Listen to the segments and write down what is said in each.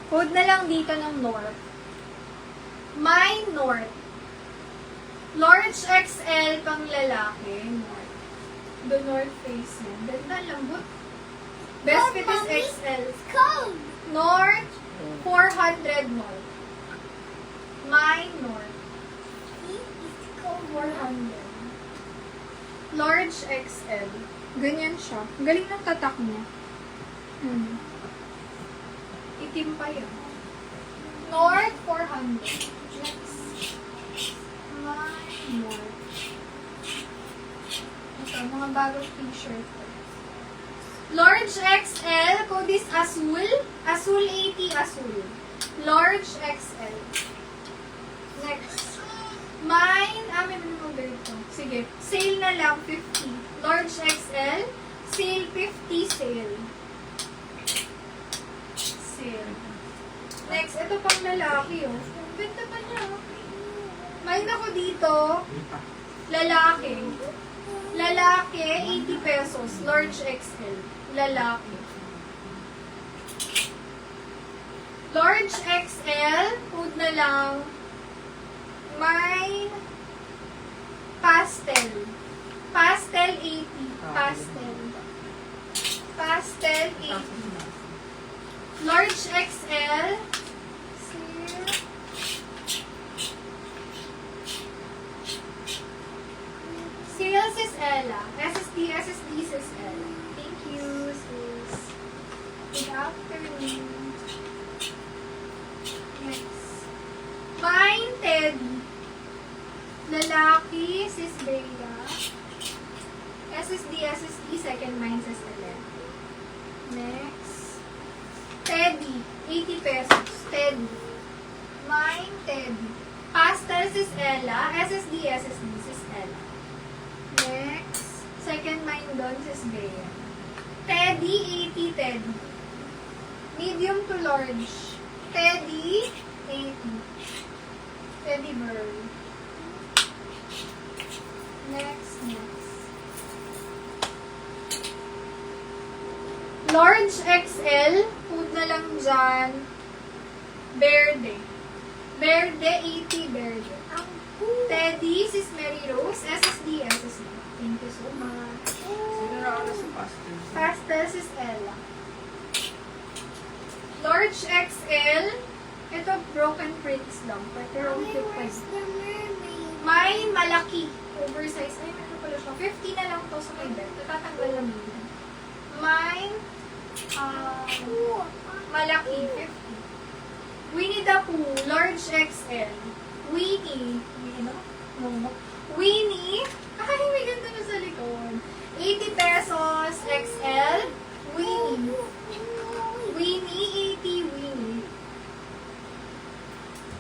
Code na lang dito ng North. My North. Large XL pang lalaki. North. The North Face yan. Ganda, lambot. Best fit is XL. Cold. North, 400 North. My North, It's cold. 400. Large XL. Ganyan siya. Galing ng tatak niya. Itim pa yan. North, 400. Next. My North. Ito, mga bagong t-shirt. Large XL. Code is Azul. Azul 80 Azul. Large XL. Next. Mine. May mga ito. Sige. Sale na lang, 50. Large XL. Sale, 50 sale. Sale. Next, ito pang lalaki, oh. Benta pa niya, oh. May ako dito. Lalaki. Lalaki, 80 pesos. Large XL. Lalaki. Large XL. Food na lang. May pastel. Pastel 80. Pastel. Pastel 80. Large XL. Sales is Ella. SSD is Ella. Thank you, sis. Good afternoon. Next. Mine, Teddy. Lalaki, sis Bea. SSD, second mine, sis Ella. Next. Teddy, 80 pesos. Teddy. Mine, Teddy. Pastel, sis Ella. SSD, sis Ella. Next. Second mine doon, sis Bea. Teddy, 80 Teddy. Medium to large. Teddy, 80. Teddy bear. Next. Large XL. Food na lang dyan. Verde. Verde, 80 Verde. Teddy, sis Mary Rose. SSD. Thank you so much. Sino na ako sa pastel? Pastel, sis Ella. Large XL. Ito, broken prints lang. Pero Mommy, fit pa where's yun. the mermaid? May malaki. Oversize. Ay, meron pala siya. 50 na lang to sa may bed. Tatanggal lang yun. May malaki. 50. Winnie the Pooh. Large XL. Winnie. Winnie. Ay, may ganda na sa likod. 80 pesos. XL. Winnie. Winnie, 80 Winnie.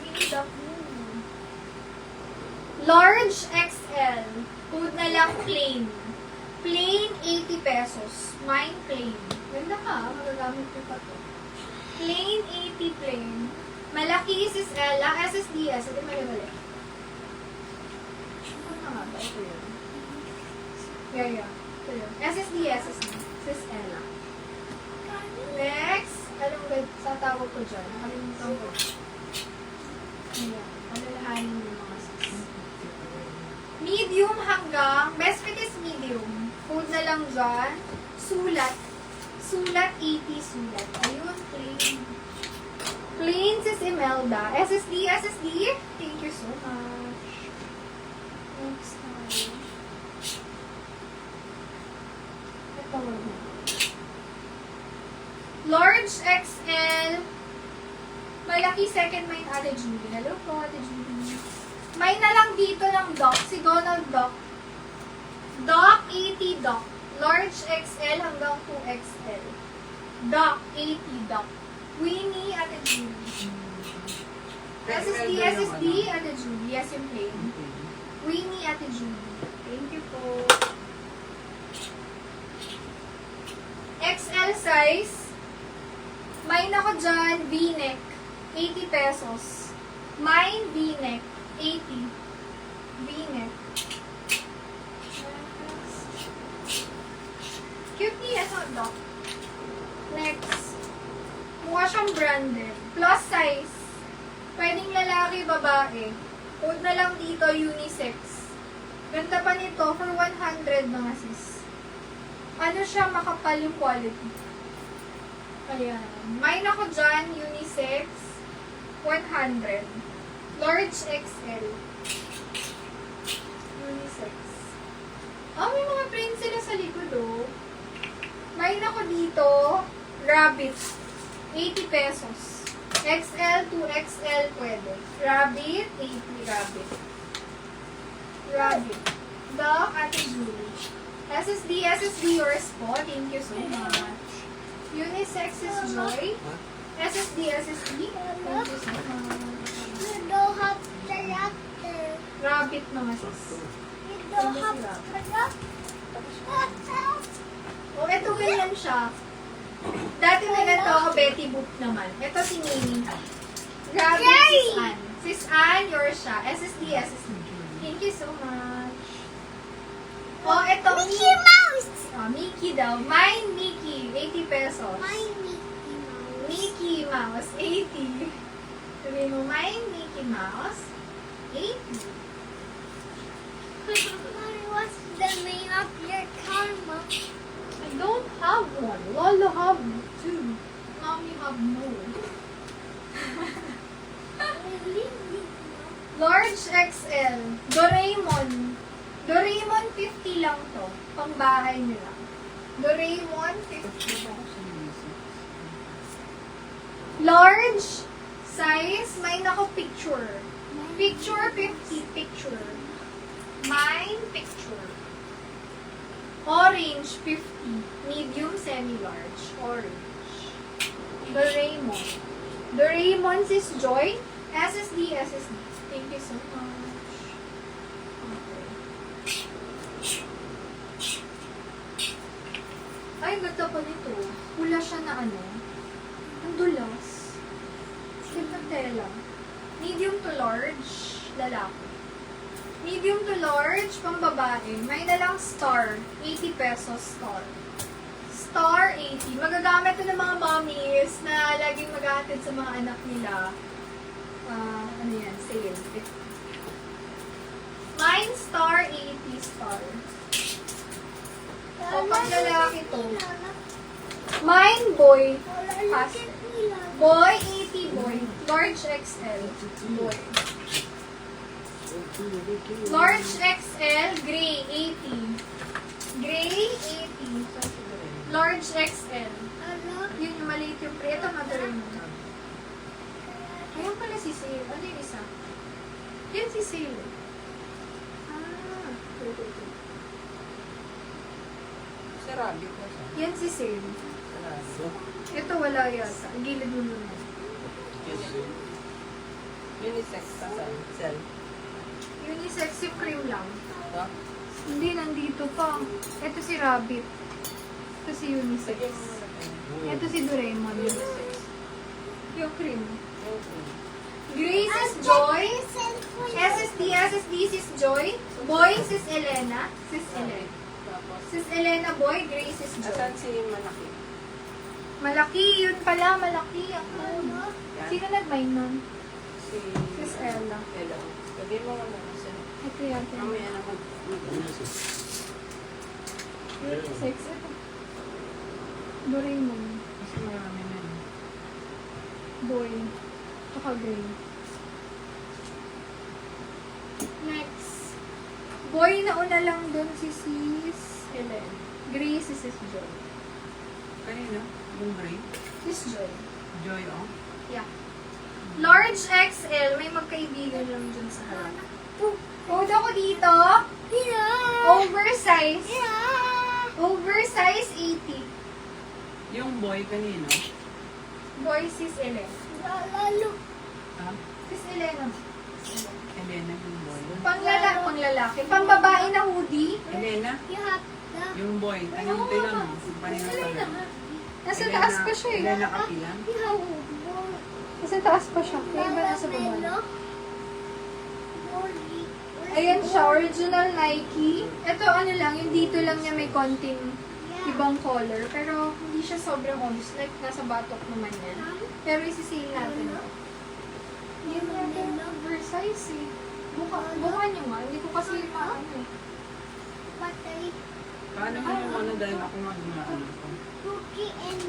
Winnie the Pooh. Large XL. Food na lang plain. Plain, 80 pesos. Mine plain. Ganda ka, magagamit ko pa to. Plain, 80 plain. Malaki, sis Ella. SSD, ito mali. Ano na nga ba? Ito yun. Yeah. Ito yun. SSD, sis Ella. Next. Alam mo, sa tawag ko dyan. Nakalimutan ko. Ayan. Alalahanin yung mga sis. Medium hanggang, best fit is medium. Food na lang dyan. Sulat. Sulat, 80 sulat. Ayun, plain. Plain, sis Imelda. SSD. Thank you so much. Next time. Ito mo. Large XL. Malaki second mine, Ate Julie. Hello po, Ate Julie. May na lang dito ng Doc. Si Donald Doc. Doc, 80 Doc. Large XL hanggang 2XL. Doc, 80 Doc. Winnie, Ate Julie. SSD, Ate Julie. Yes, yung plain. Winnie, Ate Julie. Thank you po. XL size. May nako dyan, V-neck. 80 pesos. Mine, V-neck. 80. V-neck. Cute niya sa dog. Next. Mukha siyang branded. Plus size. Pwedeng lalaki, babae. Code na lang dito, unisex. Ganda pa nito for 100 mga sis. Ano siya, makapal yung quality. Ayan. Mine ako dyan, unisex. 100. Large XL. Unisex. Oh, may mga print sila sa likod, oh. Mine ako dito, rabbit. 80 pesos. XL to XL pwede. Rabbit, 80 rabbit. Rabbit. Dog, Ate Julie. SSD yours po. Thank you so much. Unisex is Joy. SSD. Thank you so much. You don't have character. Rabbit mga sis. You don't have character. O, eto ganyan siya. Dati na ganito ako, Betty Boop naman. Ito si Nini. Rabbit, Sis Ann. Sis Ann, yours siya. SSD. Thank you so much. O, eto Mickey Mouse. Mickey daw. Mine, Mickey. 80 pesos. My Mickey Mouse. Mickey Mouse, 80. Sabi mo, mine, Mickey Mouse, 80. Mommy, what's the name of your car, Mom? I don't have one. Lolo have two. Mommy have no. Large XL. Doraemon. Doraemon 50 lang to. Pangbahay nila. Doraemon 50 lang. Large size. May nako picture. Picture 50. Picture. Mine picture. Orange 50. Medium semi-large. Orange. Doraemon. Doraemon is Joy. SSD. Thank you so much. Okay. Ay, ganda pa nito. Pula siya na ano. Ang dulas. Ganda tela. Medium to large. Lalaki. Medium to large, pang babae. May na lang star. 80 pesos star. Star 80. Magagamit ito ng mga mommies na laging mag-aatid sa mga anak nila. Ano yan? Sale. Mine star 80 star. O, pang lalaki to. Mine boy. Pass. Boy 80 boy. Large XL. Boy. Large XL, gray, 80. Gray, 80. Large XL. Yun yung maliit yung pre. Ito, madaling mo. Ayun pala si Sale. Ano yung isa? Yan si Sale. Ah. Si Rabbit na siya. Yan si Sale. Si Rabbit. Ito wala yata. Gilid mo muna. Unisex pa sa cell. Unisex yung cream lang. Ito? Hindi, nandito pa. Ito si Rabbit. Ito si Unisex. Lagyan mo na tayo. Ito si Doraemon. Unisex. Yung cream. Okay. Grace is Joy. SSD sis Joy. Boy, sis Elena. Tapos, Sis Elena boy, Grace is Joy. asan si Malaki? Malaki, yun pala, malaki. Ako. Yan. Sino nag-mine nun? Si Sis Ella. Ella. Lagyan mo na siya. Ito yata. Mamaya na mag... Unisex. Ito. Doraemon. Kasi marami na yun. Boy. Tsaka gray. Next. Boy, nauna lang dun si sis Ellen. Gray si sis Joy. Kanina? Yung gray? Sis Joy. Joy, oh. Yeah. Large XL. May magkaibigan lang dun sa harap. Code ako dito. Oversize. Oversize 80. Yung boy kanina? Boy, sis Ellen. Ha? Sis Elena. Elena yung boy. Panglalaki. Pangbabae na hoodie. Elena? Yung boy. Anong tilang mo? Kanina pala. Nasa taas pa siya eh. Elena Kapilan? Nasa taas pa siya. Kaya ba nasa baba? Ayan siya, original Nike. Ito ano lang, yung dito lang niya may konting ibang color. Pero hindi siya sobrang honest. Like, nasa batok naman yan. Pero isisale natin. Hindi natin oversize eh. Bukan nyo nga. Hindi ko kasi paano eh. Patay. Paano mo yung ano dahil ako nga gumaano ko? Cookie and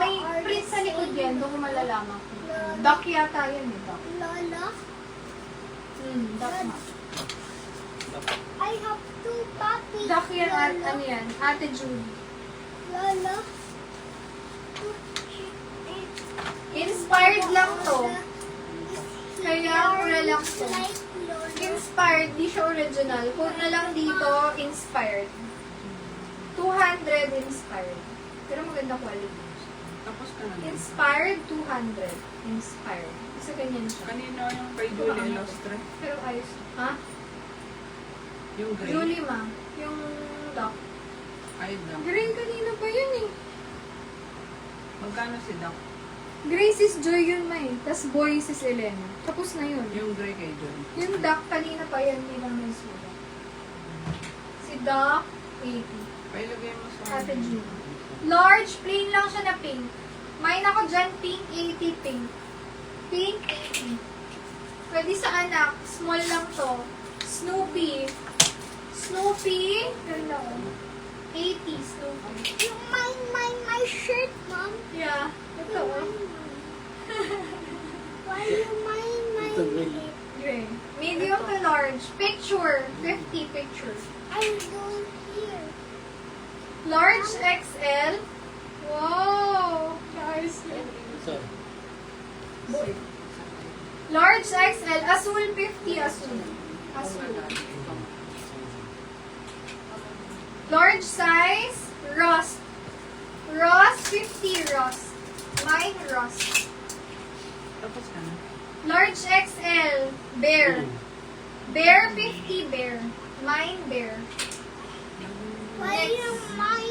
May print sa likod yan. Doon ko malalaman ko. Duck yata yan eh. Duck. Lola, Duck nga. I have two puppies. Duck yan at ano yan. Ate Julie. Lola. Inspired lang to. Kaya mura lang to. Like Lola. Inspired, di siya original. Kung na lang dito, inspired. 200 inspired. Pero maganda quality. Tapos ka na. Inspired, 200. Inspired. Isa ganyan siya. Kanina yung kay Julie Illustre. Pero ayos. Ha? Yung gray. Julie ma. Yung duck. Ay, Doc. Green kanina pa yun eh. Magkano si Doc? Gray sis Joy yun ma eh. Tapos boy sis Elena. Tapos na yun. Yung gray kay Joy. Yung duck kanina pa yan. Hindi lang may sulat. Si duck, 80. Pailagay mo sa... Ate Julie. Large, plain lang siya na pink. Mine ako dyan, pink 80, pink. Pink 80. Pwede sa anak, small lang to. Snoopy. Snoopy, ganda ko. 80, Snoopy. Yung my shirt, Mom. Yeah, ito oh. Why you my Gray. Medium to large. Picture, 50 picture. I'm going here. Large XL. Wow! Guys, large XL. Azul 50, azul. Azul. Large size, rust. Rust, 50 rust. Mine rust. Tapos ka na. Large XL, bear. Bear, 50 bear. Mine bear. Why you my